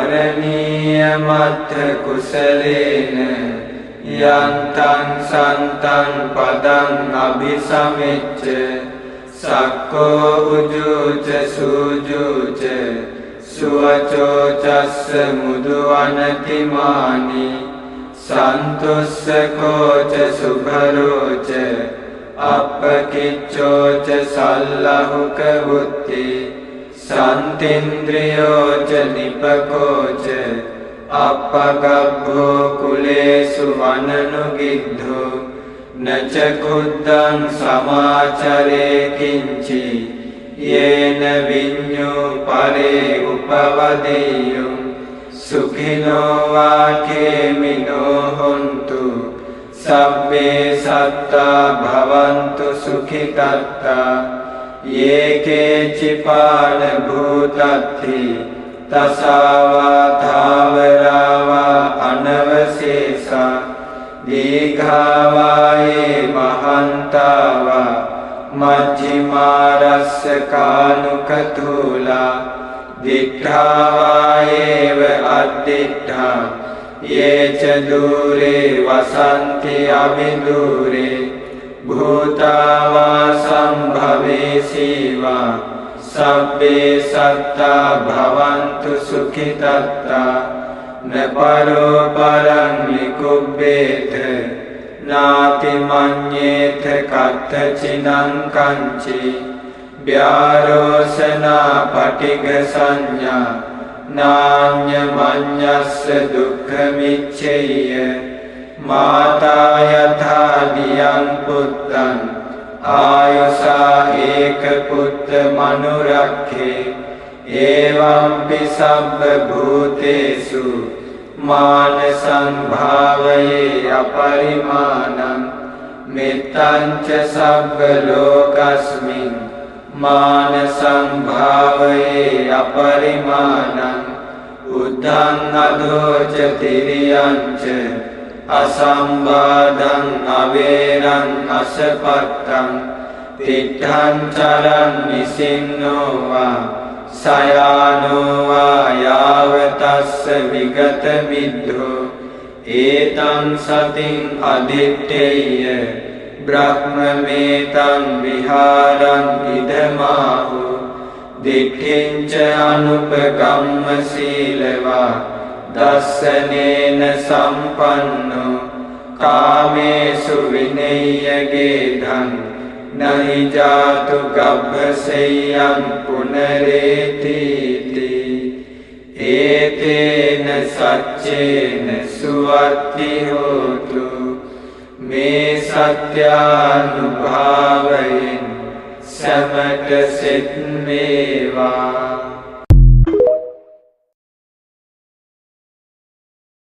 කරණීය මත්ථ කුසලේන යන්තං සන්තං පදං අபிසමෙච්ච සක්කෝ උජුච සූජුච සුවචෝ චස්ස මුදුවනතිමානි සන්තුස්සකෝච සුභරෝච අප්පකිච්චෝච සල්ලහුක වුත්ති සන්තින්ද්‍රියෝච නිපකෝච අප්පගබ්බෝ කුලේසු වනනුගිද්ධෝ නච කුද්දං සමාචරේ කිංචි යේන විඤ්ඤෝ පරේ උපවදෙය්‍යෝ සුඛිනෝ වාකේමිනෝ හොන්තු සබ්බේ සත්තා භවන්තු සුඛිතත්තා යේකේ චිපාන භූතත්ති තසාවා ධාවරාවා අනවශේෂා දීඝාවායේ මහන්තාවා මජ්ජිමාරස්ස කානුකතූලා දිඨාවායේව අද්දිඨා යේච දූරේ වසන්ති අවිදූරේ භූතාවා සම්භවේසීවා සබ්බේ සත්තා භවන්තු සුඛිතත්තා නපරෝ පරං නිකුබ්බේත නාති මඤ්ඤේත කත්තචිනං කංචි ව්‍යාරෝසනා පටිඝ සංඥා නාඤ්ඤ මඤ්ඤස්ස දුක්ඛමිච්ඡේය මාතා යථා දියං පුත්තං ආයසා ඒක පුත්ත මනුරක්ඛේ එවංපි සබ්බ භූතේසු මාන සංභාවයේ අපරිමාණං මෙත්තං ච සබ්බ ලෝකස්මින් මාන සංභාවයේ අපරිමාණං උද්ධං අධෝච තිරියං ච අසම්බාධං අවේරං අසපත්තං තිට්ඨං චරං නිසින්නෝ වා සයානෝ වා යාවතස්ස විගත මිද්ධෝ ඒතං සතින් අදිත්තේය බ්‍රහ්මමේතං විහාරං ඉදමාහු දිට්ඨිංච අනුපගම්ම සීලවා දස්සනේන සම්පන්නෝ කාමේසු විනය්‍යගේධං නහි ජාතු ගබ්බසෙය්‍යං පුනරේතිති ඒතේන සච්චේන සුවත්ති හෝතු මේ සත්‍යානුභාවයෙන් සමට සෙත් වේවා